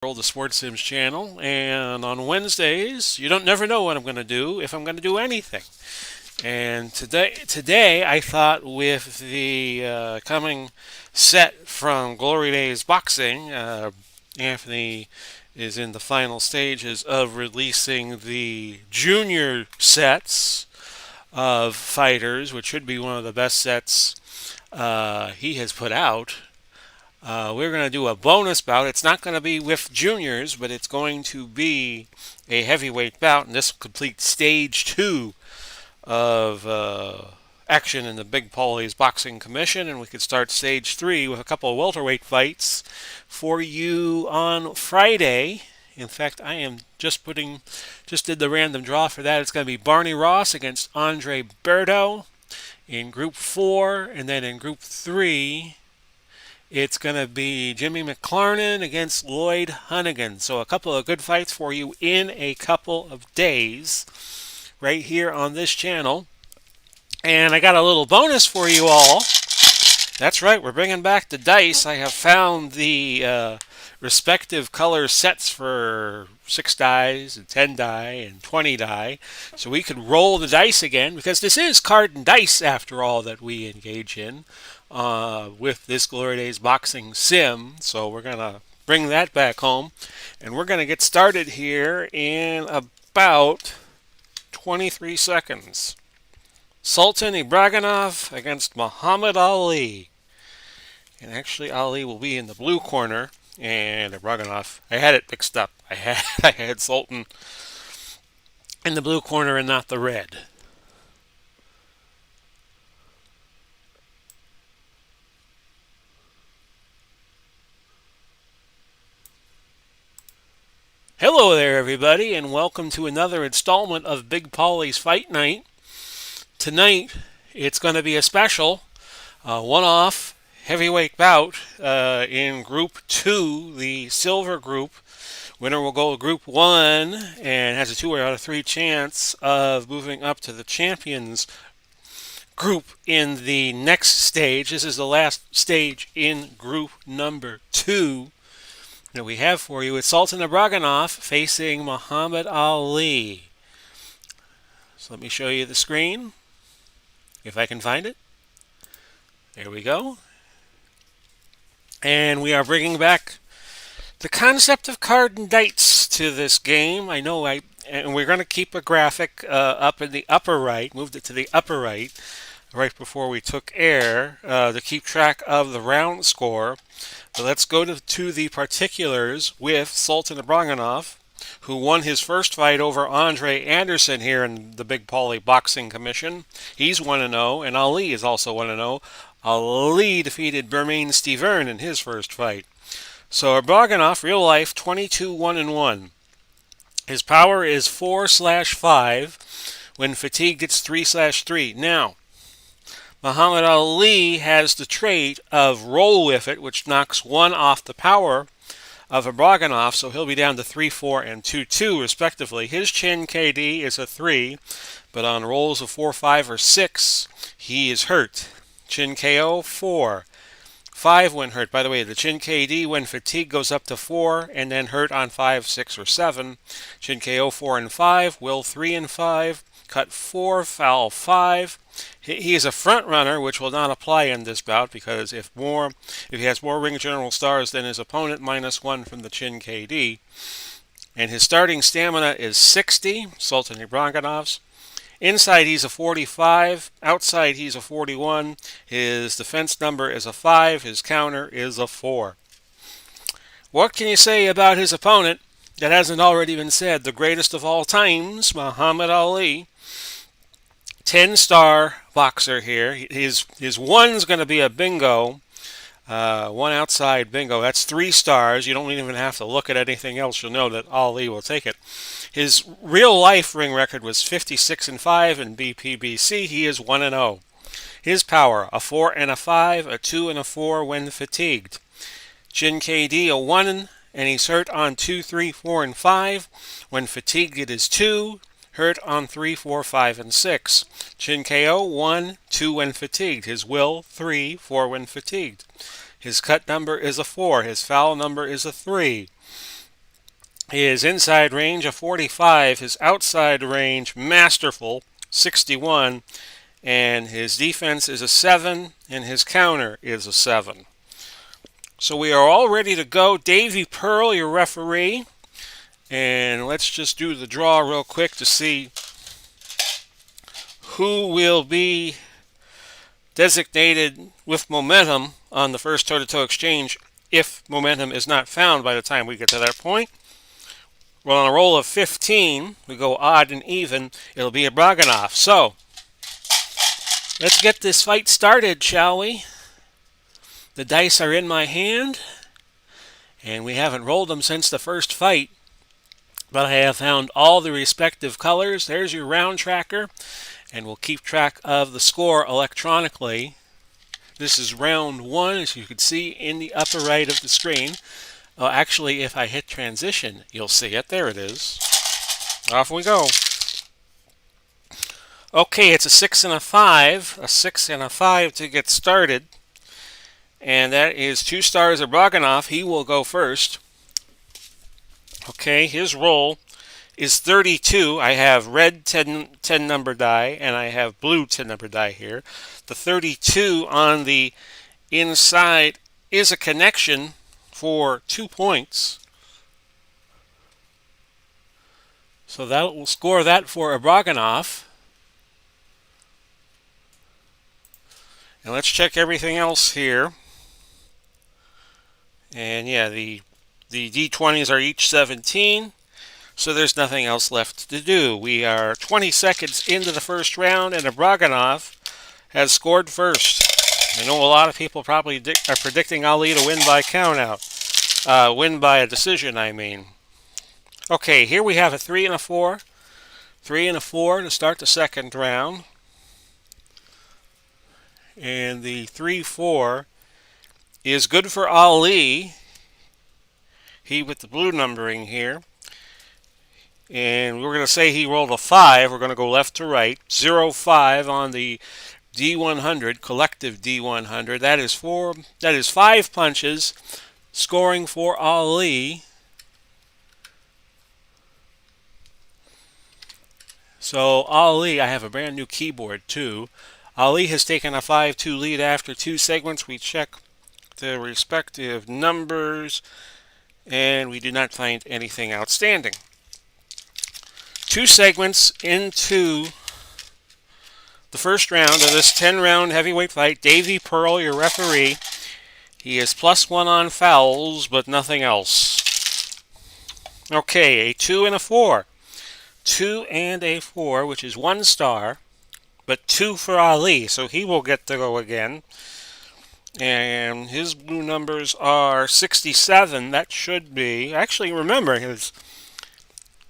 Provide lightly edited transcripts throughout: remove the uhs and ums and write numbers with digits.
The Sports Sims channel, and on Wednesdays, you don't never know what I'm going to do, if I'm going to do anything. And today I thought with the coming set from Glory Days Boxing, Anthony is in the final stages of releasing the junior sets of fighters, which should be one of the best sets he has put out. We're going to do a bonus bout. It's not going to be with juniors, but it's going to be a heavyweight bout, and this will complete stage 2 of action in the Big Pauly's Boxing Commission, and we could start stage 3 with a couple of welterweight fights for you on Friday. In fact, I am just did the random draw for that. It's going to be Barney Ross against Andre Berto in Group 4, and then in Group 3, it's going to be Jimmy Mclaren against Lloyd Hunnigan. So a couple of good fights for you in a couple of days right here on this channel. And I got a little bonus for you all. That's right, we're bringing back the dice. I have found the respective color sets for 6 dies and 10 die and 20 die. So we could roll the dice again, because this is card and dice after all that we engage in with this Glory Days Boxing Sim. So we're going to bring that back home. And we're going to get started here in about 23 seconds. Sultan Ibragimov against Muhammad Ali. And actually Ali will be in the blue corner. And Ibragimov, I had it mixed up. I had Sultan in the blue corner and not the red. Hello there, everybody, and welcome to another installment of Big Pauly's Fight Night. Tonight, it's going to be a special one-off heavyweight bout in Group 2, the silver group. Winner will go to Group 1 and has a 2 out of 3 chance of moving up to the champions group in the next stage. This is the last stage in Group number 2 that we have for you. It's Sultan Ibragimov facing Muhammad Ali. So let me show you the screen, if I can find it. There we go. And we are bringing back the concept of card and dice to this game. And we're going to keep a graphic up in the upper right, moved it to the upper right before we took air to keep track of the round score. But let's go to the particulars with Sultan Ibragimov, who won his first fight over Andre Anderson here in the Big Pauly Boxing Commission. He's 1-0, and Ali is also 1-0. Ali defeated Bermain Stiverne in his first fight. So Ibragimov, real life, 22-1-1. His power is 4/5. When fatigued, it's 3/3. Now, Muhammad Ali has the trait of roll with it, which knocks 1 off the power of Ibragimov, so he'll be down to 3-4 and 2-2 respectively. His chin KD is a 3, but on rolls of 4, 5, or 6, he is hurt. Chin KO 4. 5 when hurt. By the way, the chin KD when fatigued goes up to 4, and then hurt on 5, 6, or 7. Chin KO 4 and 5. Will 3 and 5. Cut 4, foul 5. He is a front runner, which will not apply in this bout, because if he has more ring general stars than his opponent, -1 from the chin KD. And his starting stamina is 60, Sultan Ibragimov's. Inside he's a 45, outside he's a 41. His defense number is a 5, his counter is a 4. What can you say about his opponent that hasn't already been said? The greatest of all times, Muhammad Ali. 10-star boxer here. His one's going to be a bingo. 1 outside bingo. That's 3 stars. You don't even have to look at anything else. You'll know that Ali will take it. His real life ring record was 56-5 in BPBC. He is 1-0. His power, a 4 and a 5, a 2 and a 4 when fatigued. Chin KD, a 1, and he's hurt on 2, 3, 4, and 5. When fatigued, it is 2. Hurt on 3, 4, 5, and 6. Chin KO 1, 2 when fatigued. His will 3, 4 when fatigued. His cut number is a 4. His foul number is a 3. His inside range, a 45. His outside range, masterful, 61. And his defense is a 7, and his counter is a 7. So we are all ready to go. Davy Pearl, your referee. And let's just do the draw real quick to see who will be designated with momentum on the first toe-to-toe exchange if momentum is not found by the time we get to that point. Well, on a roll of 15, we go odd and even. It'll be Ibragimov. So, let's get this fight started, shall we? The dice are in my hand, and we haven't rolled them since the first fight. But I have found all the respective colors. There's your round tracker, and we'll keep track of the score electronically. This is round 1, as you can see in the upper right of the screen. Oh, actually, if I hit transition, you'll see it. There it is. Off we go. Okay, it's a 6 and a 5. A 6 and a 5 to get started. And that is 2 stars Ibragimov. He will go first. Okay, his roll is 32. I have red 10 number die, and I have blue 10 number die here. The 32 on the inside is a connection for 2 points. So that will score that for Ibragimov. And let's check everything else here. And yeah, the D20s are each 17. So there's nothing else left to do. We are 20 seconds into the first round, and Ibragimov has scored first. I know a lot of people probably are predicting Ali to win by countout. Win by a decision, I mean. Okay, here we have a 3 and a 4. 3 and a 4 to start the second round. And the 3-4 is good for Ali. He with the blue numbering here. And we're going to say he rolled a 5. We're going to go left to right. 0-5 on the D100, collective D100. That is 5 punches, scoring for Ali. So Ali, I have a brand new keyboard too. Ali has taken a 5-2 lead after 2 segments. We check the respective numbers, and we do not find anything outstanding. 2 segments into the first round of this 10-round heavyweight fight. Davy Pearl, your referee. He is +1 on fouls, but nothing else. Okay, a 2 and a 4. 2 and a 4, which is 1 star, but 2 for Ali, so he will get to go again. And his blue numbers are 67. That should be... Actually, remember,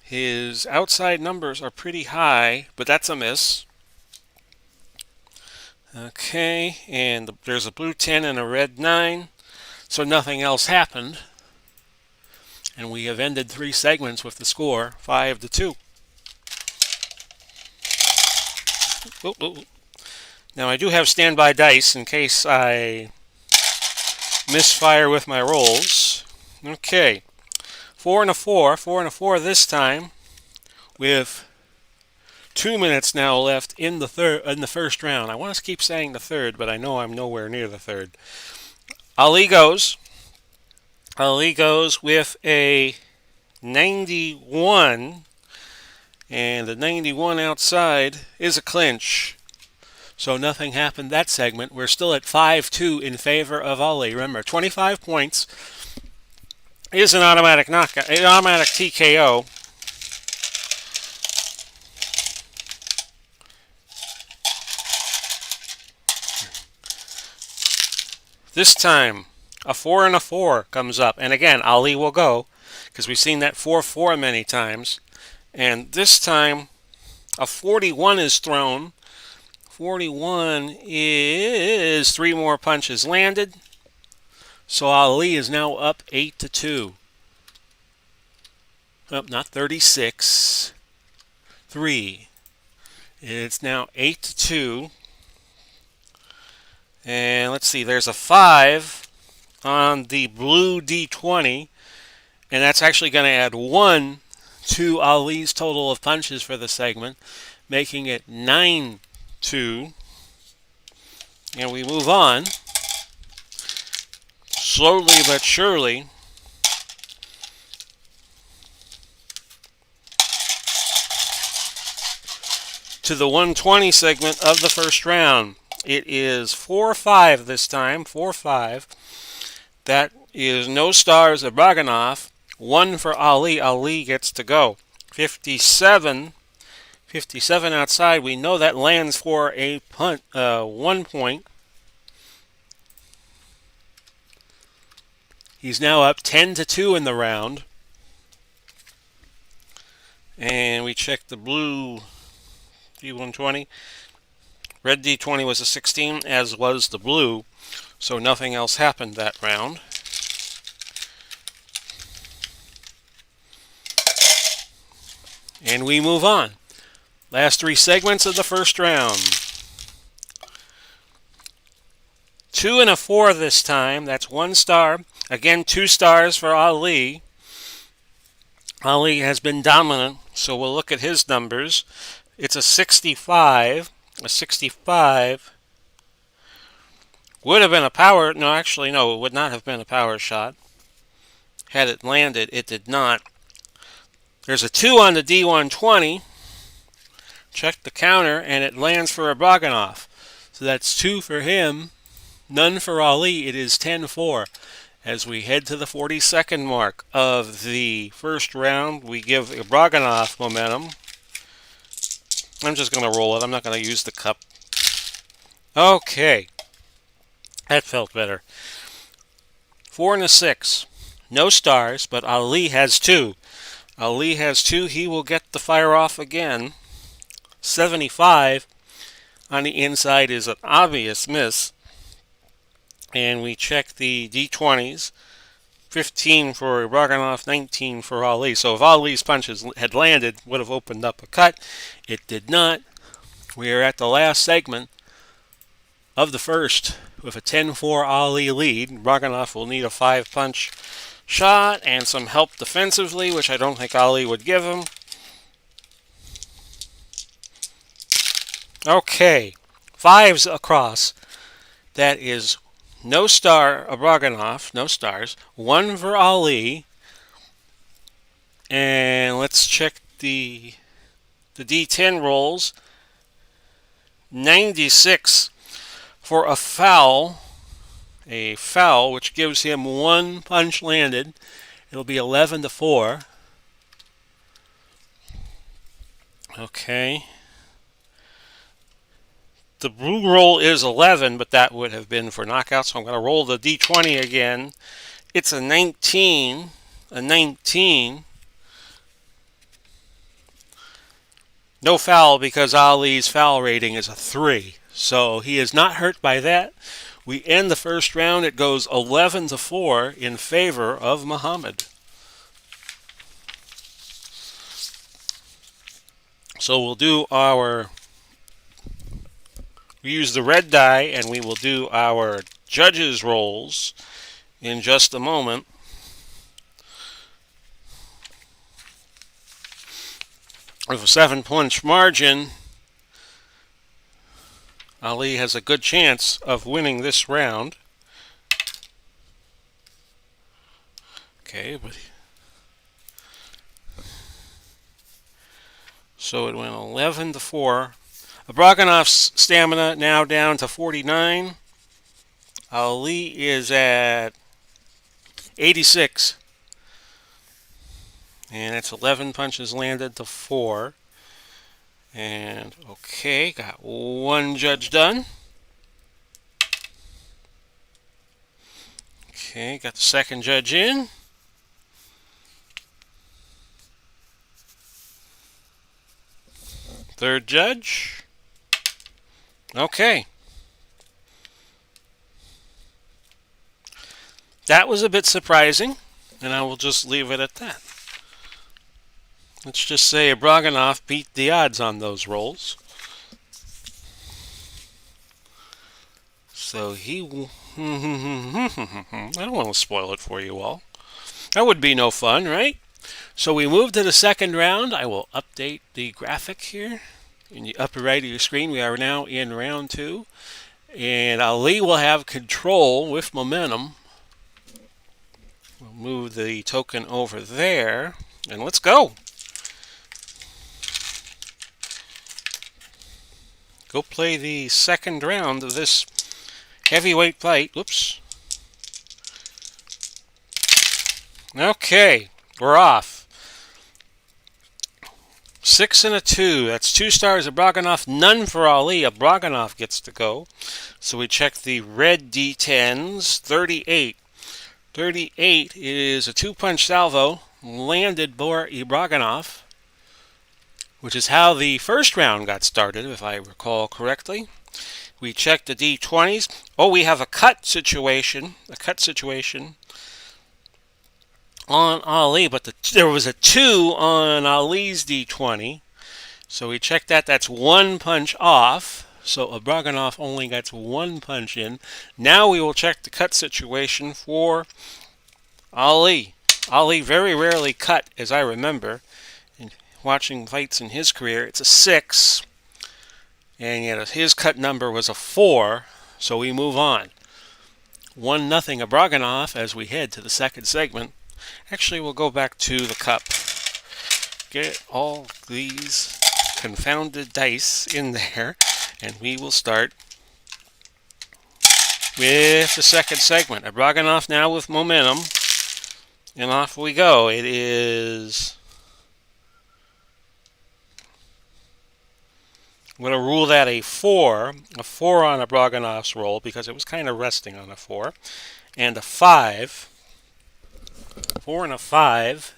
his outside numbers are pretty high, but that's a miss. Okay, and there's a blue 10 and a red 9, so nothing else happened. And we have ended 3 segments with the score 5-2. Now I do have standby dice in case I misfire with my rolls. Okay, 4 and a 4, 4 and a 4 this time, with 2 minutes now left in the first round. I want to keep saying the third, but I know I'm nowhere near the third. Ali goes. Ali goes with a 91, and the 91 outside is a clinch. So nothing happened that segment. We're still at 5-2 in favor of Ali. Remember, 25 points is an automatic knockout, an automatic TKO. This time, a 4 and a 4 comes up. And again, Ali will go, because we've seen that 4-4 many times. And this time, a 41 is thrown. 41 is 3 more punches landed. So Ali is now up 8-2. Oh, not 36. 3. It's now 8-2. And let's see, there's a 5 on the blue D20. And that's actually going to add 1 to Ali's total of punches for the segment, making it 9-2. And we move on, slowly but surely, to the 120 segment of the first round. It is 4-5 this time, 4-5. That is no stars Ibragimov, 1 for Ali. Ali gets to go. 57 outside. We know that lands for a punt, 1 point. He's now up 10-2 in the round. And we check the blue D120. Red D20 was a 16, as was the blue, so nothing else happened that round. And we move on. Last 3 segments of the first round. 2 and a 4 this time. That's 1 star. Again, 2 stars for Ali. Ali has been dominant, so we'll look at his numbers. It's a 65. A 65 would have been a power. No, actually, no, it would not have been a power shot. Had it landed, it did not. There's a 2 on the D120. Check the counter, and it lands for Ibragimov. So that's 2 for him, none for Ali. It is 10-4. As we head to the 40-second mark of the first round, we give Ibragimov momentum. I'm just going to roll it. I'm not going to use the cup. Okay. That felt better. 4 and a 6. No stars, but Ali has 2. Ali has 2. He will get the fire off again. 75 on the inside is an obvious miss. And we check the D20s. 15 for Ibragimov, 19 for Ali. So if Ali's punches had landed, would have opened up a cut. It did not. We are at the last segment of the first with a 10-4 Ali lead. Ibragimov will need a 5-punch shot and some help defensively, which I don't think Ali would give him. Okay, 5s across. That is no star Ibragimov, no stars. 1 for Ali. And let's check the D10 rolls. 96 for a foul, which gives him 1 punch landed. It'll be 11-4. Okay. The blue roll is 11, but that would have been for knockout, so I'm going to roll the D20 again. It's a 19. A 19. No foul because Ali's foul rating is a 3. So he is not hurt by that. We end the first round. It goes 11-4 in favor of Muhammad. So we'll do we use the red die, and we will do our judges' rolls in just a moment. With a 7-punch margin, Ali has a good chance of winning this round. Okay, but so it went 11-4. Ibragimov's stamina now down to 49. Ali is at 86. And it's 11 punches landed to 4. And okay, got 1 judge done. Okay, got the second judge in. Third judge. Okay. That was a bit surprising, and I will just leave it at that. Let's just say Ibragimov beat the odds on those rolls. So he... I don't want to spoil it for you all. That would be no fun, right? So we move to the second round. I will update the graphic here. In the upper right of your screen, we are now in round 2. And Ali will have control with momentum. We'll move the token over there. And let's go. Go play the second round of this heavyweight fight. Whoops. Okay, we're off. 6 and a 2. That's 2 stars. Ibragimov, none for Ali. Ibragimov gets to go. So we check the red D10s. 38. 38 is a 2-punch salvo landed for Ibragimov, which is how the first round got started, if I recall correctly. We check the D20s. Oh, we have a cut situation. On Ali, but there was a 2 on Ali's D20. So we check that. That's 1 punch off. So Ibragimov only gets 1 punch in. Now we will check the cut situation for Ali. Ali very rarely cut, as I remember. In watching fights in his career, it's a 6. And yet his cut number was a 4. So we move on. 1-0 Ibragimov as we head to the second segment. Actually, we'll go back to the cup. Get all these confounded dice in there, and we will start with the second segment. Ibragimov now with momentum, and off we go. It is... I'm going to rule that a 4 on Ibragimov's roll, because it was kind of resting on a 4, and a 5. 4 and a 5,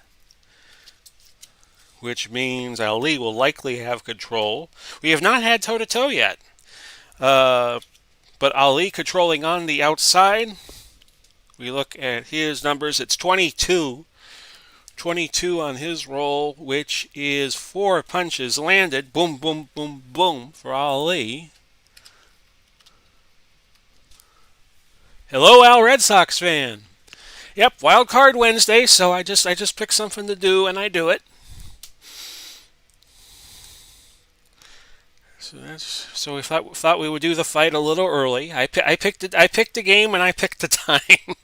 which means Ali will likely have control. We have not had toe-to-toe yet, but Ali controlling on the outside. We look at his numbers. It's 22. 22 on his roll, which is 4 punches landed. Boom, boom, boom, boom for Ali. Hello, Al Red Sox fan. Yep, Wild Card Wednesday, so I just pick something to do and I do it. So we thought we would do the fight a little early. I picked the game and I picked the time.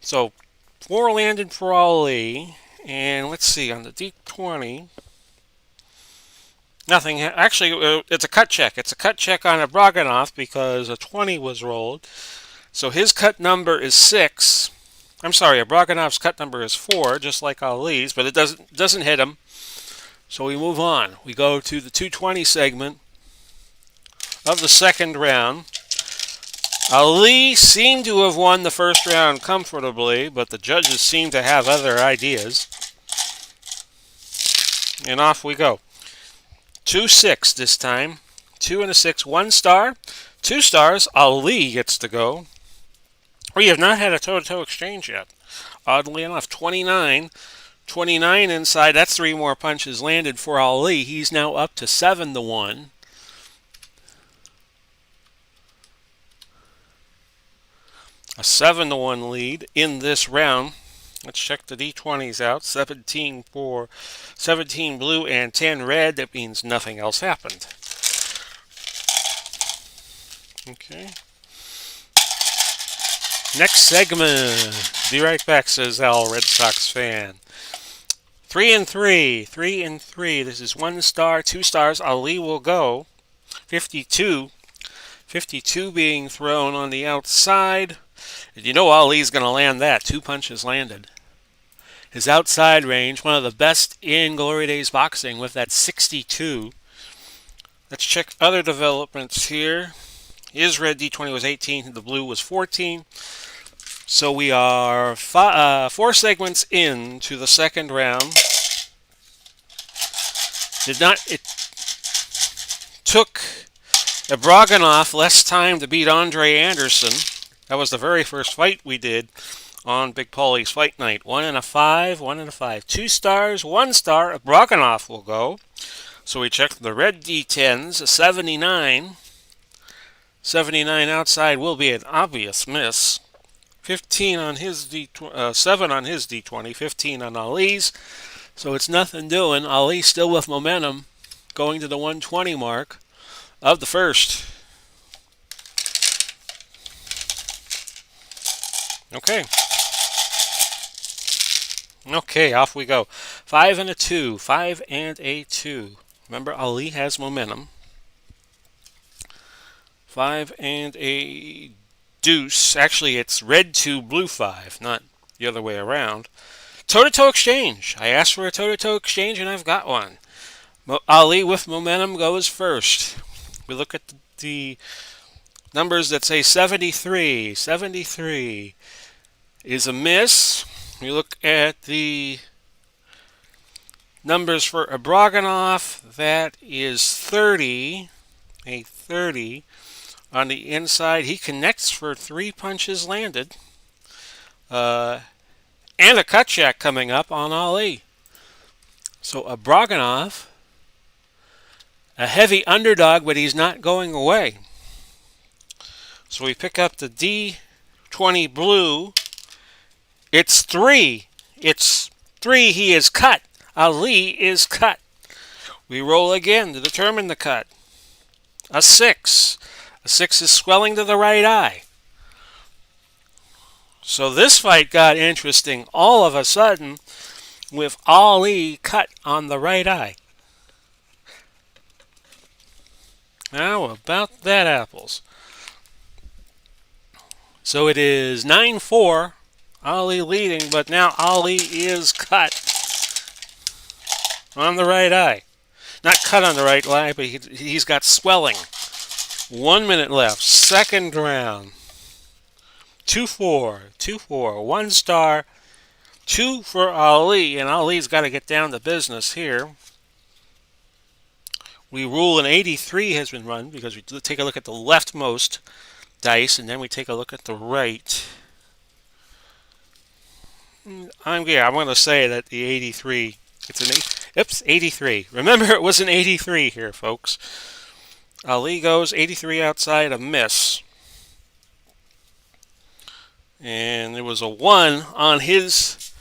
So 4 landed for Ali, and let's see on the D20. Nothing. Actually, it's a cut check. It's a cut check on Ibragimov because a 20 was rolled. So his cut number is 6. I'm sorry, Ibragimov's cut number is 4, just like Ali's, but it doesn't hit him. So we move on. We go to the 220 segment of the second round. Ali seemed to have won the first round comfortably, but the judges seem to have other ideas. And off we go. 2-6 this time. 2 and a 6, 1 star. 2 stars, Ali gets to go. We have not had a toe-to-toe exchange yet. Oddly enough, 29. 29 inside. That's 3 more punches landed for Ali. He's now up to 7-1. A 7-1 lead in this round. Let's check the D20s out. 17 blue and 10 red. That means nothing else happened. Okay. Next segment. Be right back, says Al, Red Sox fan. 3 and 3. 3 and 3. This is 1 star, 2 stars. Ali will go. 52. 52 being thrown on the outside. And you know Ali's going to land that. 2 punches landed. His outside range, one of the best in Glory Days boxing with that 62. Let's check other developments here. His red D20 was 18, the blue was 14. So we are 4 segments into the second round. It took Ibragimov less time to beat Andre Anderson. That was the very first fight we did on Big Pauly's Fight Night. 1 and a 5, 1 and a 5. 2 stars, 1 star. Ibragimov will go. So we checked the red D10s, 79. 79 outside will be an obvious miss. 15 on his 7 on his D20, 15 on Ali's. So it's nothing doing. Ali still with momentum, going to the 120 mark of the first. Okay. Okay, off we go. 5 and a 2. 5 and a 2. Remember, Ali has momentum. 5 and a deuce. Actually, it's red 2, blue 5, not the other way around. Toe-to-toe exchange. I asked for a toe-to-toe exchange, and I've got one. Ali with momentum goes first. We look at the numbers that say 73. 73 is a miss. We look at the numbers for Ibragimov. That is 30. A 30. On the inside, he connects for 3 punches landed. And a cut check coming up on Ali. So Ibragimov, a heavy underdog, but he's not going away. So we pick up the D20 blue. It's 3. It's 3. He is cut. Ali is cut. We roll again to determine the cut. A 6. A 6 is swelling to the right eye. So this fight got interesting all of a sudden with Ali cut on the right eye. How about that, apples? So it is 9-4, Ali leading, but now Ali is cut on the right eye. Not cut on the right eye, but he's got swelling. 1 minute left, second round. 2-4, 2-4, 1 star, 2 for Ali, and Ali's got to get down to business here. We rule an 83 has been run because we take a look at the leftmost dice, and then we take a look at the right. I'm going to say that the 83, it's 83. Remember, it was an 83 here, folks. Ali goes 83 outside, a miss. And there was a 1 on his,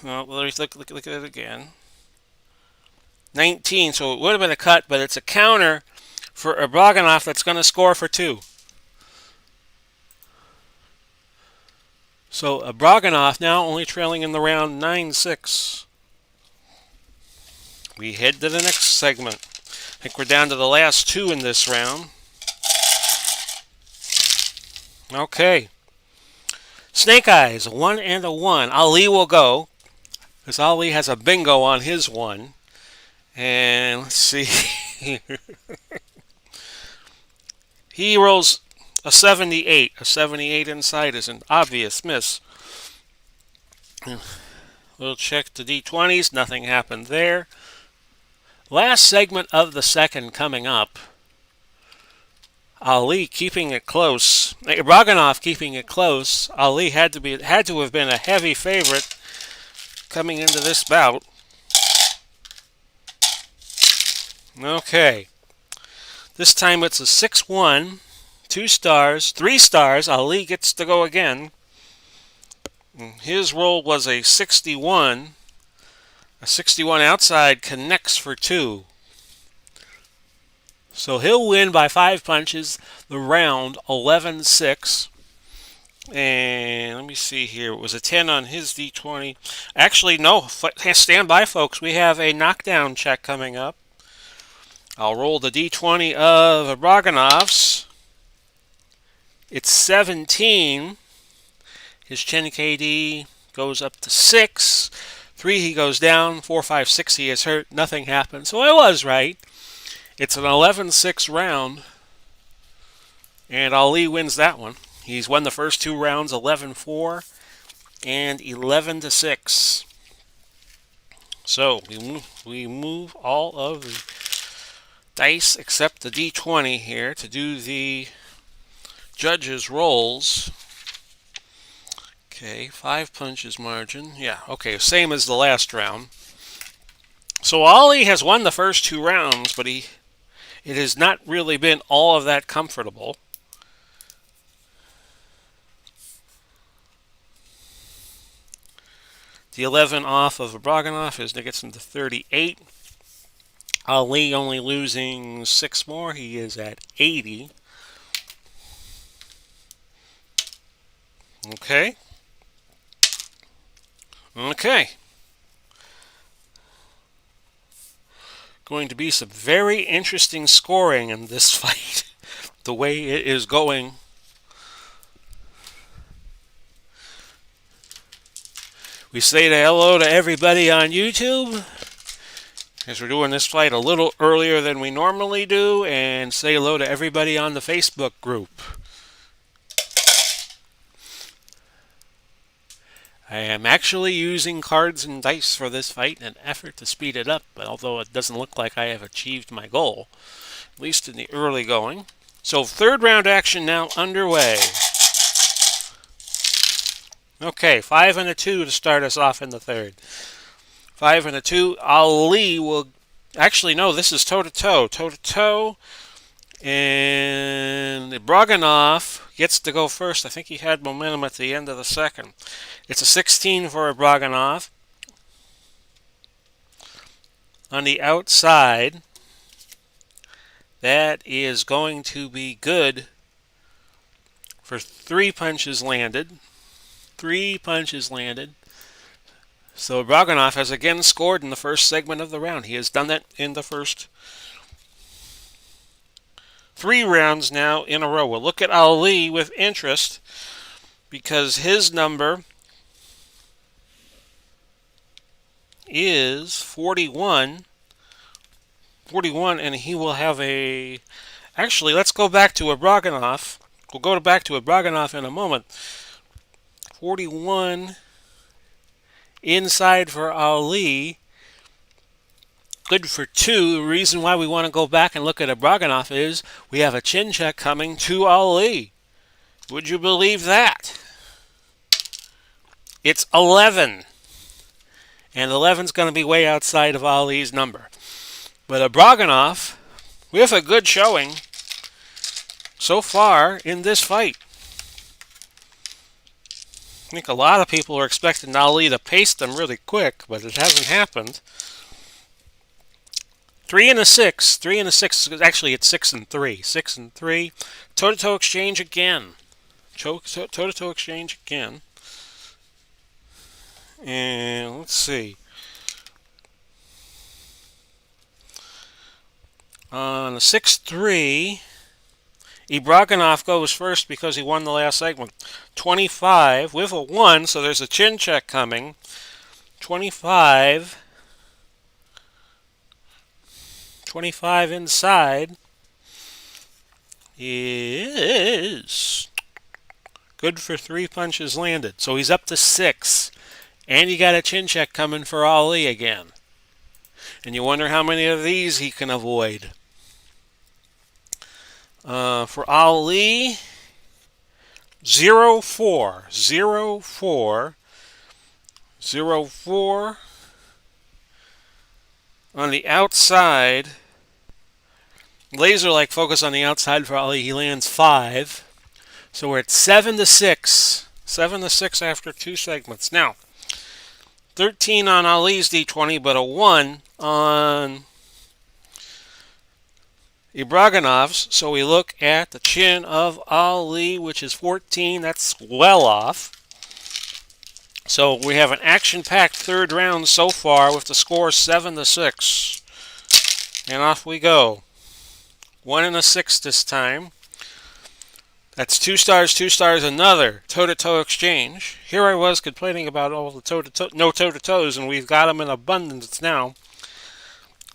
well, let's look at it again. 19, so it would have been a cut, but it's a counter for Ibragimov that's going to score for 2. So Ibragimov now only trailing in the round 9-6. We head to the next segment. I think we're down to the last 2 in this round. Okay. Snake Eyes, 1 and a 1. Ali will go, because Ali has a bingo on his 1. And let's see. He rolls a 78. A 78 inside is an obvious miss. We'll check the D20s. Nothing happened there. Last segment of the second coming up. Ali keeping it close. Ibragimov keeping it close. Ali had to have been a heavy favorite coming into this bout. Okay. This time it's a 6-1, 2 stars, 3 stars. Ali gets to go again. His roll was a 61. A 61 outside connects for 2. So he'll win by 5 punches the round 11-6. And let me see here. It was a 10 on his D20. Actually, no. Stand by, folks. We have a knockdown check coming up. I'll roll the D20 of Ibragimov's. It's 17. His chin KD goes up to 6. 3 he goes down. 4, 5, 6 he is hurt. Nothing happened. So I was right. It's an 11-6 round. And Ali wins that one. He's won the first 2 rounds 11-4 and 11-6. So we move all of the dice except the D20 here to do the judges' rolls. Okay, 5 punches margin. Yeah, okay, same as the last round. So Ali has won the first 2 rounds, but it has not really been all of that comfortable. The 11 off of Ibragimov gets him to 38. Ali only losing 6 more. He is at 80. Okay. Okay. Going to be some very interesting scoring in this fight. The way it is going. We say hello to everybody on YouTube, as we're doing this fight a little earlier than we normally do, and say hello to everybody on the Facebook group. I am actually using cards and dice for this fight in an effort to speed it up, but although it doesn't look like I have achieved my goal, at least in the early going. So third round action now underway. Okay, 5 and a 2 to start us off in the third. 5 and a 2. Ali will... Actually, no, this is toe-to-toe. Toe-to-toe. And Ibragimov gets to go first. I think he had momentum at the end of the second. It's a 16 for Ibragimov. On the outside, that is going to be good for 3 punches landed. 3 punches landed. So Ibragimov has again scored in the first segment of the round. He has done that in the first 3 rounds now in a row. We'll look at Ali with interest because his number is 41. 41, and he will have a... Actually, let's go back to Ibragimov. We'll go back to Ibragimov in a moment. 41 inside for Ali. Good for 2. The reason why we want to go back and look at Ibragimov is we have a chin check coming to Ali. Would you believe that? It's 11. And 11's going to be way outside of Ali's number. But Ibragimov, with a good showing so far in this fight. I think a lot of people are expecting Ali to pace them really quick, but it hasn't happened. 3 and a 6. 3 and a 6. Actually, it's 6 and 3. 6 and 3. Toe-to-toe exchange again. Toe-to-toe exchange again. And let's see. On a 6-3, Ibragimov goes first because he won the last segment. 25 with a 1, so there's a chin check coming. 25 inside is good for 3 punches landed. So he's up to 6. And you got a chin check coming for Ali again. And you wonder how many of these he can avoid. For Ali, 0-4. 0-4. 0-4. On the outside, laser-like focus on the outside for Ali. He lands 5. So we're at 7-6. 7-6 after 2 segments. Now, 13 on Ali's D20, but a 1 on Ibragimov's. So we look at the chin of Ali, which is 14. That's well off. So we have an action-packed third round so far with the score 7-6. And off we go. 1 and a 6 this time. That's 2 stars, 2 stars, another toe-to-toe exchange. Here I was complaining about all the no toe-to-toes, and we've got them in abundance now.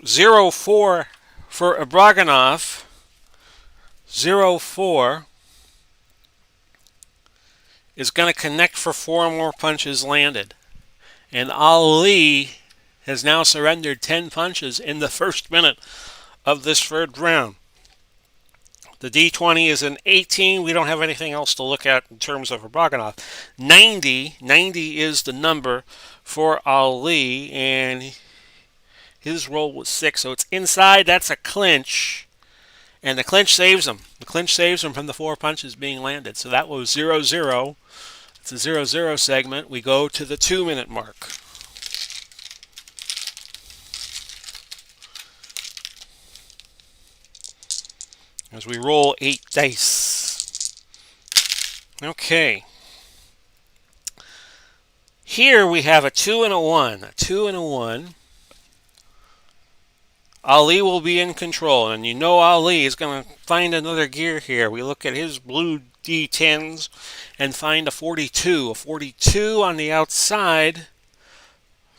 0-4 for Ibragimov. 0-4 is going to connect for 4 more punches landed. And Ali has now surrendered 10 punches in the first minute of this third round. The D20 is an 18. We don't have anything else to look at in terms of Ibragimov. 90 is the number for Ali, and his roll was 6. So it's inside. That's a clinch, and the clinch saves him. The clinch saves him from the 4 punches being landed. So that was 0-0. It's a 0-0 segment. We go to the 2-minute mark. as we roll 8 dice. Okay. Here we have a 2 and a 1. A 2 and a 1. Ali will be in control, and you know Ali is going to find another gear here. We look at his blue D10s and find a 42. A 42 on the outside.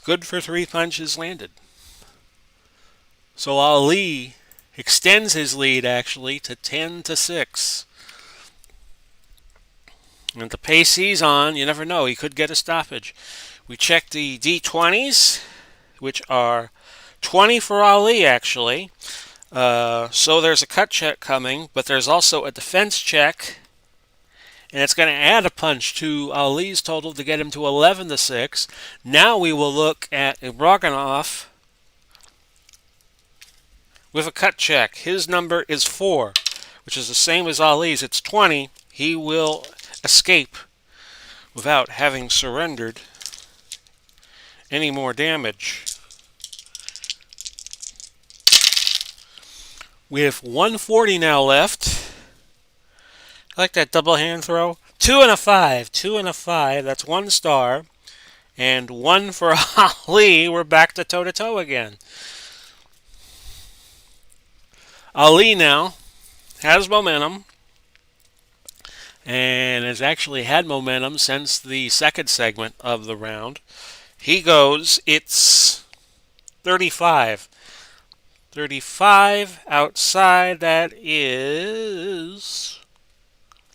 Good for 3 punches landed. So Ali extends his lead actually to 10-6. And at the pace he's on, you never know, he could get a stoppage. We check the D20s, which are 20 for Ali actually. So there's a cut check coming, but there's also a defense check, and it's going to add a punch to Ali's total to get him to 11-6. Now we will look at Ibragimov with a cut check. His number is 4, which is the same as Ali's. It's 20. He will escape without having surrendered any more damage. We have 140 now left. I like that double hand throw. 2 and a 5. 2 and a 5. That's 1 star. And 1 for Ali. We're back to toe-to-toe again. Ali now has momentum, and has actually had momentum since the second segment of the round. He goes, it's 35. 35 outside, that is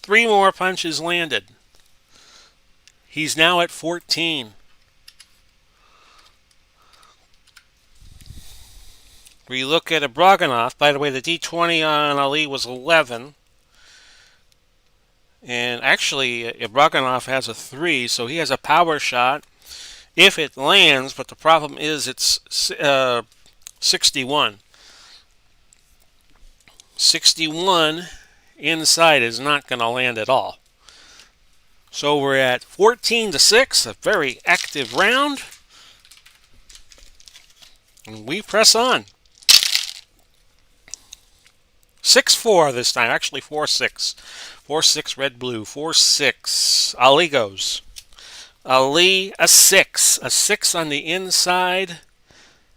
3 more punches landed. He's now at 14. We look at Ibragimov. By the way, the D20 on Ali was 11. And actually, Ibragimov has a 3, so he has a power shot if it lands, but the problem is it's 61. 61 inside is not going to land at all. So we're at 14-6, a very active round. And we press on. 6-4 this time, actually 4-6. 4-6 red-blue, 4-6. Ali goes. Ali, a 6. A 6 on the inside.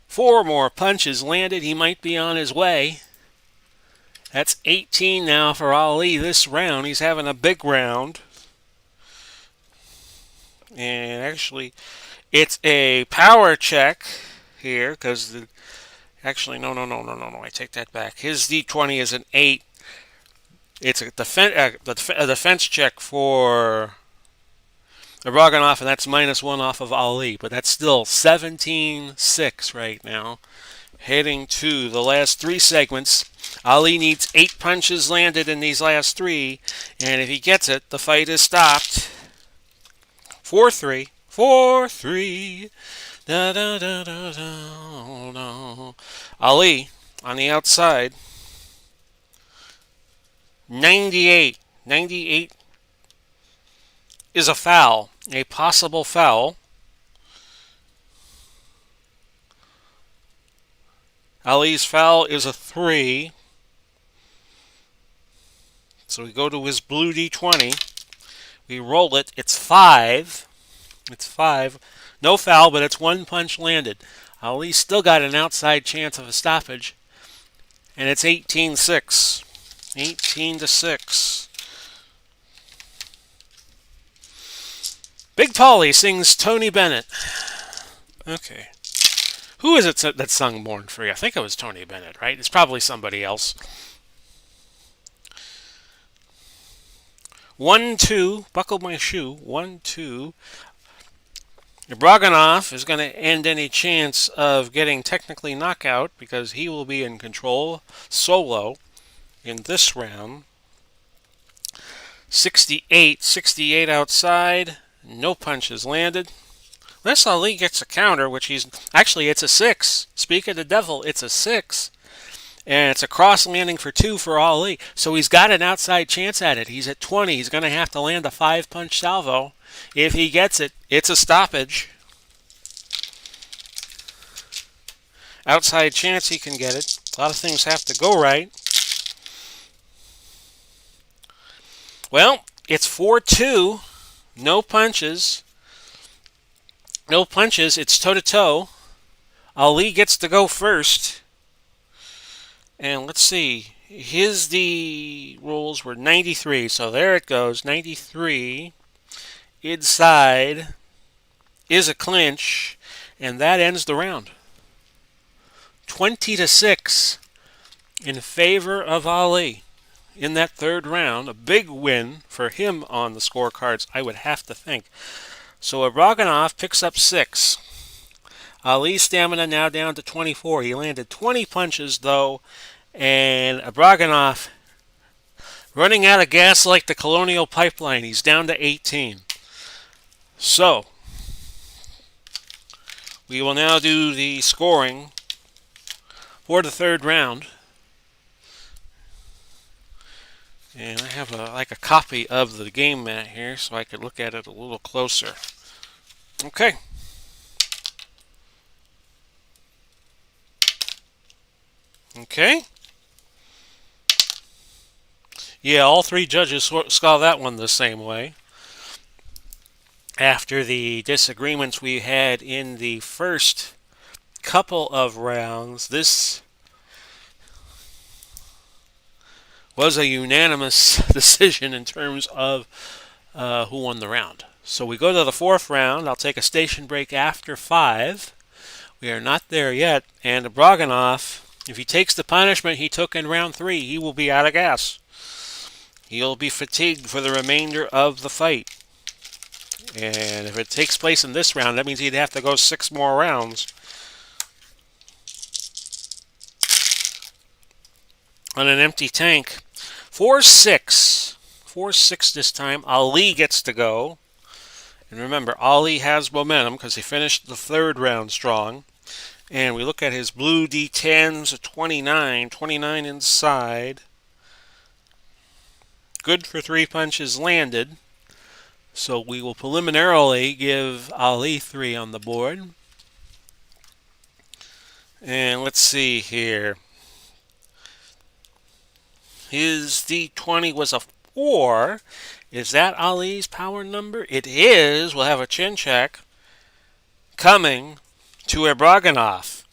4 more punches landed. He might be on his way. That's 18 now for Ali this round. He's having a big round. And actually, it's a power check here because the... Actually, no, I take that back. His D20 is an 8. It's a defense check for Ibragimov, and that's -1 off of Ali. But that's still 17-6 right now. Heading to the last 3 segments. Ali needs 8 punches landed in these last 3. And if he gets it, the fight is stopped. 4-3. 4-3. Da, da, da, da, da, da. Ali on the outside. 98. 98 is a foul, a possible foul. Ali's foul is a 3. So we go to his blue D20. We roll it. It's 5. It's 5. No foul, but it's 1 punch landed. Ali still got an outside chance of a stoppage. And it's 18-6. 18-6. Big Pauly sings Tony Bennett. Okay. Who is it that sung Born Free? I think it was Tony Bennett, right? It's probably somebody else. 1-2. Buckle my shoe. 1-2. Ibragimov is going to end any chance of getting technically knockout because he will be in control solo in this round. 68 outside. No punches landed. Unless Ali gets a counter, which he's... Actually, it's a 6. Speak of the devil, it's a 6. And it's a cross landing for 2 for Ali. So he's got an outside chance at it. He's at 20. He's going to have to land a 5-punch salvo. If he gets it, it's a stoppage. Outside chance he can get it. A lot of things have to go right. Well, it's 4-2. No punches. No punches. It's toe-to-toe. Ali gets to go first. And let's see. The rolls were 93. So there it goes. 93. Inside is a clinch. And that ends the round. 20-6 in favor of Ali in that third round. A big win for him on the scorecards, I would have to think. So Ibragimov picks up 6. Ali's stamina now down to 24. He landed 20 punches, though, and Ibragimov running out of gas like the Colonial Pipeline. He's down to 18. So, we will now do the scoring for the third round. And I have a copy of the game mat here so I could look at it a little closer. Okay. Okay. Yeah, all three judges saw that one the same way. After the disagreements we had in the first couple of rounds, this was a unanimous decision in terms of who won the round. So we go to the fourth round. I'll take a station break after 5. We are not there yet. And Ibragimov, if he takes the punishment he took in round 3, he will be out of gas. He'll be fatigued for the remainder of the fight. And if it takes place in this round, that means he'd have to go 6 more rounds. On an empty tank. 4-6. 4-6 this time. Ali gets to go. And remember, Ali has momentum because he finished the third round strong. And we look at his blue D10s at 29. 29 inside. Good for 3 punches landed. So we will preliminarily give Ali 3 on the board. And let's see here. His D20 was a 4. Is that Ali's power number? It is. We'll have a chin check coming to Ibragimov,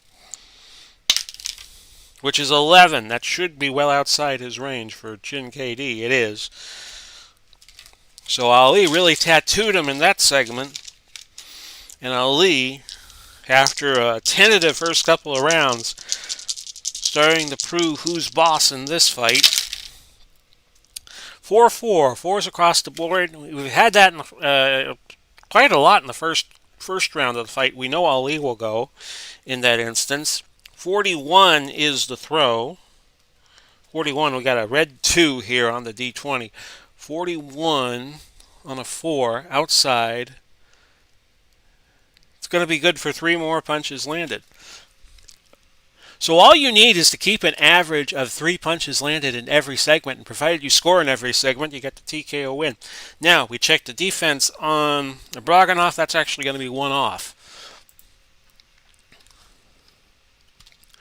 which is 11. That should be well outside his range for chin KD. It is. So Ali really tattooed him in that segment. And Ali, after a tentative first couple of rounds, starting to prove who's boss in this fight. 4-4. 4s across the board. We've had that quite a lot in the first round of the fight. We know Ali will go in that instance. 41 is the throw. 41, we got a red 2 here on the D20. 41 on a 4 outside. It's going to be good for 3 more punches landed. So all you need is to keep an average of 3 punches landed in every segment, and provided you score in every segment, you get the TKO win. Now, we check the defense on Ibragimov. That's actually going to be 1 off.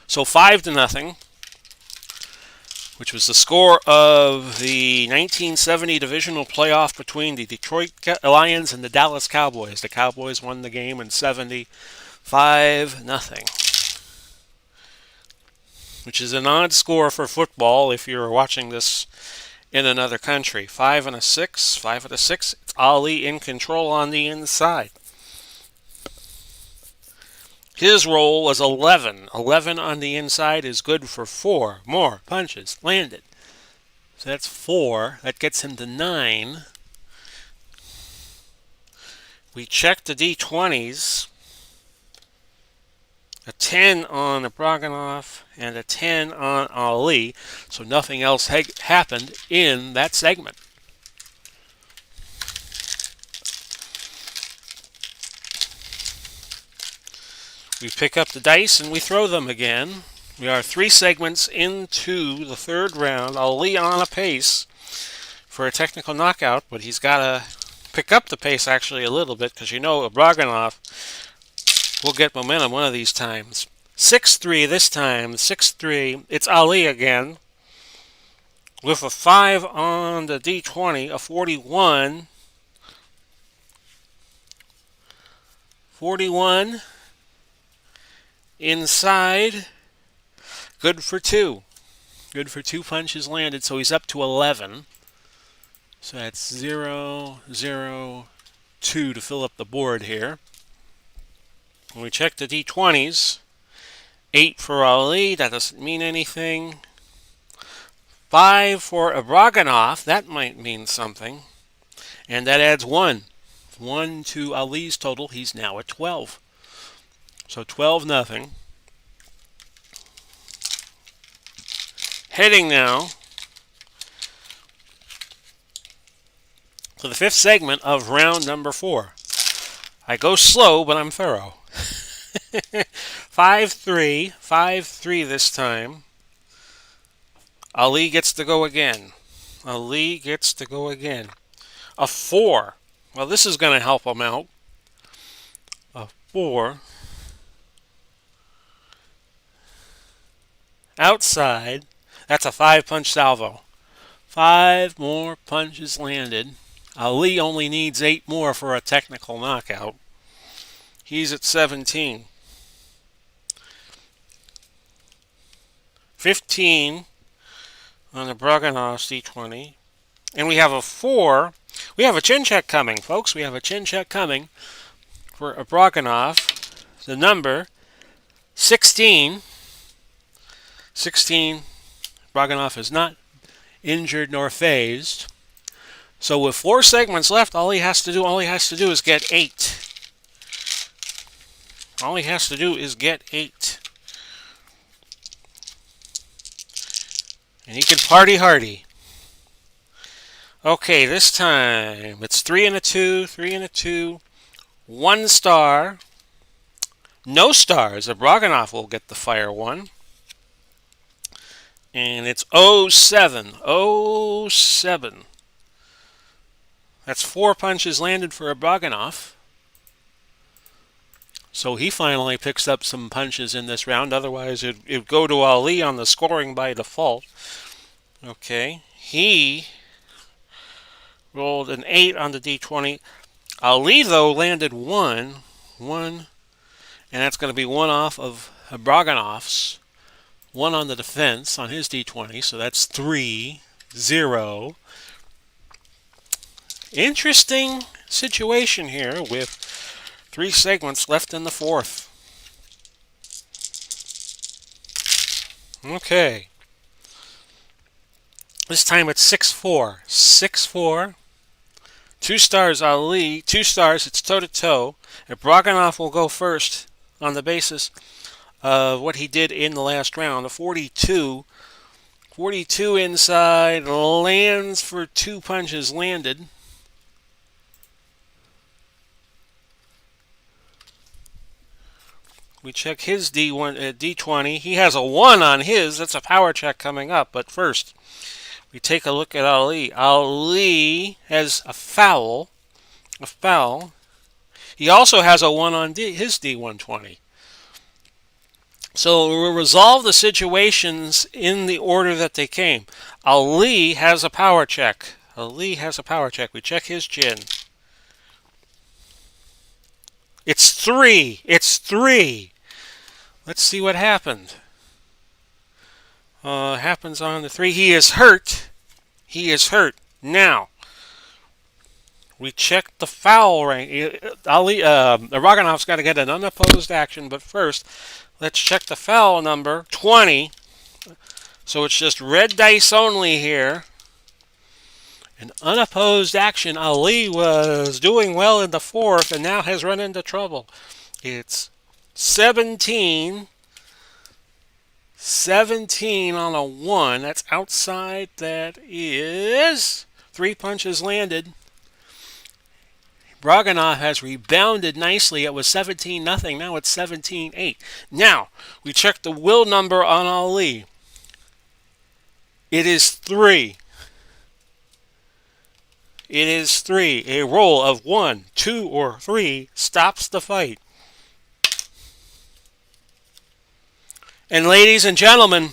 So 5-0, which was the score of the 1970 divisional playoff between the Detroit Lions and the Dallas Cowboys. The Cowboys won the game in 70, 5-0. Which is an odd score for football if you're watching this in another country. 5 and a 6. 5 and a 6. It's Ali in control on the inside. His roll was 11. 11 on the inside is good for 4 more punches landed. So that's 4. That gets him to 9. We check the D20s. A 10 on Ibragimov and a 10 on Ali. So nothing else happened in that segment. We pick up the dice and we throw them again. We are 3 segments into the third round. Ali on a pace for a technical knockout, but he's got to pick up the pace actually a little bit because you know Ibragimov will get momentum one of these times. 6-3 this time. 6-3. It's Ali again. with a 5 on the D20, a 41. 41 inside. Good for 2. Good for 2 punches landed, so he's up to 11. So that's 0, 0, 2 to fill up the board here. When we check the D20s, 8 for Ali, that doesn't mean anything. 5 for Ibragimov, that might mean something. And that adds 1. 1 to Ali's total, he's now at 12. So 12-0. Heading now to the 5th segment of round number 4. I go slow, but I'm thorough. 5-3, 5-3 this time. Ali gets to go again. Ali gets to go again. A 4. Well, this is going to help him out. A 4. Outside. That's a 5-punch salvo. 5 more punches landed. Ali only needs 8 more for a technical knockout. He's at 17. 15 on the Ibragimov's D20. And we have a 4. We have a chin check coming, folks. We have a chin check coming for Ibragimov. The number 16. 16. Ibragimov is not injured nor phased. So with 4 segments left, all he has to do is get 8. All he has to do is get 8. And he can party hardy. Okay, this time it's 3 and a 2, 3 and a 2, 1 star. No stars. Ibragimov will get the fire one. And it's 07. 07. That's 4 punches landed for Ibragimov. So he finally picks up some punches in this round. Otherwise, it would go to Ali on the scoring by default. Okay. He rolled an 8 on the D20. Ali, though, landed 1. 1. And that's going to be 1 off of Ibragimov's. 1 on the defense on his D20. So that's 3, 0. Interesting situation here with 3 segments left in the 4th. Okay. This time it's 6-4. 6-4. 2 stars Ali. 2 stars, it's toe-to-toe. Ibragimov will go first on the basis of what he did in the last round. A 42. 42 inside. Lands for 2 punches landed. We check his D20. He has a 1 on his. That's a power check coming up. But first, we take a look at Ali. Ali has a foul. A foul. He also has a 1 on his D120. So we'll resolve the situations in the order that they came. Ali has a power check. Ali has a power check. We check his chin. It's 3. It's 3. Let's see what happened. Happens on the 3. He is hurt. He is hurt. Now, we check the foul rank. Ibragimov's got to get an unopposed action, but first, let's check the foul number, 20. So it's just red dice only here. An unopposed action. Ali was doing well in the 4th and now has run into trouble. It's 17. 17 on a 1. That's outside. That is 3 punches landed. Ibragimov has rebounded nicely. It was 17-0. Now it's 17-8. Now, we check the will number on Ali. It is 3. It is 3. A roll of 1, 2, or 3 stops the fight. And ladies and gentlemen,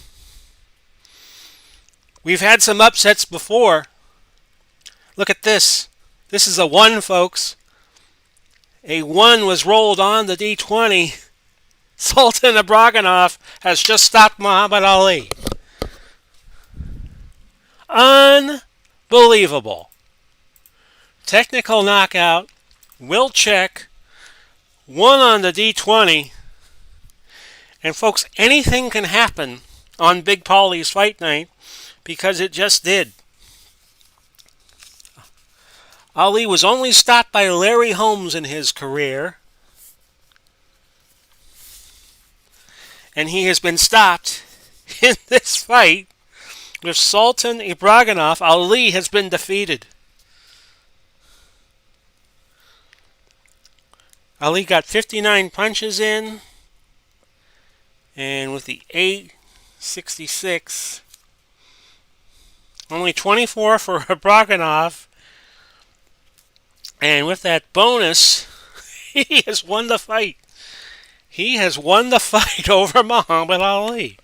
We've had some upsets before. Look at this. This is a 1, folks. A 1 was rolled on the D20. Sultan Ibragimov has just stopped Muhammad Ali. Unbelievable. Technical knockout. Will check. 1 on the D20. And folks, anything can happen on Big Pauly's fight night because it just did. Ali was only stopped by Larry Holmes in his career. And he has been stopped in this fight with Sultan Ibragimov. Ali has been defeated. Ali got 59 punches in. And with the 866, only 24 for Ibragimov. And with that bonus, he has won the fight. He has won the fight over Muhammad Ali.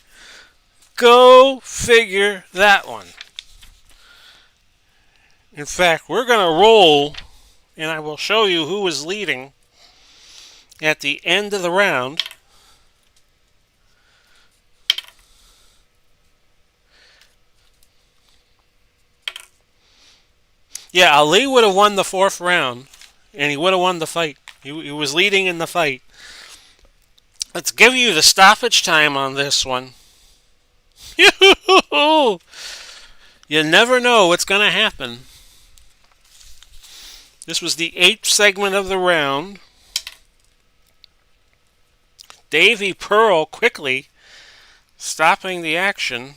Go figure that one. In fact, we're going to roll, and I will show you who is leading at the end of the round. Yeah, Ali would have won the 4th round, and he would have won the fight. He was leading in the fight. Let's give you the stoppage time on this one. You never know what's going to happen. This was the 8th segment of the round. Davy Pearl quickly stopping the action.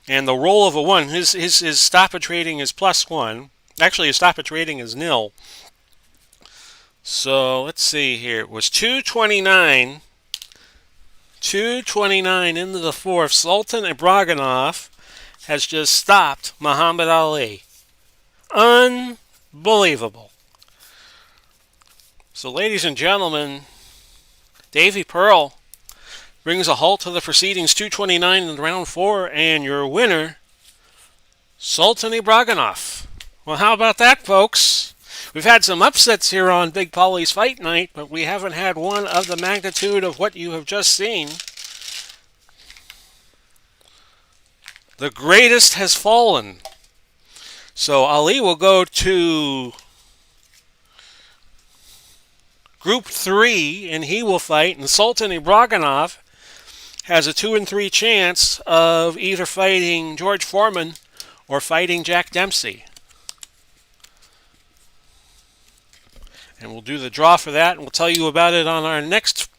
And the roll of a 1, his stoppage rating is +1. Actually, his stoppage rating is 0. So, let's see here. It was 229. 229 into the 4th. Sultan Ibragimov has just stopped Muhammad Ali. Unbelievable. So, ladies and gentlemen, Davy Pearl brings a halt to the proceedings, 229 in round 4, and your winner, Sultan Ibragimov. Well, how about that, folks? We've had some upsets here on Big Pauly's Fight Night, but we haven't had one of the magnitude of what you have just seen. The greatest has fallen. So Ali will go to Group 3, and he will fight, and Sultan Ibragimov has a 2 and 3 chance of either fighting George Foreman or fighting Jack Dempsey. And we'll do the draw for that, and we'll tell you about it on our next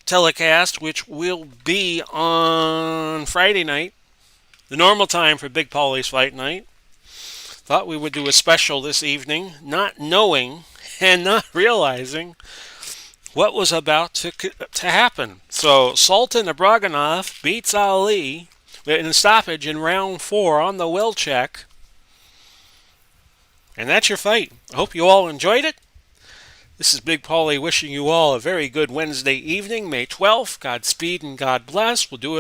telecast, which will be on Friday night, the normal time for Big Pauly's Fight Night. Thought we would do a special this evening, not knowing and not realizing what was about to happen. So Sultan Ibragimov beats Ali in a stoppage in round 4 on the will check. And that's your fight. I hope you all enjoyed it. This is Big Pauly wishing you all a very good Wednesday evening, May 12th. Godspeed and God bless. We'll do it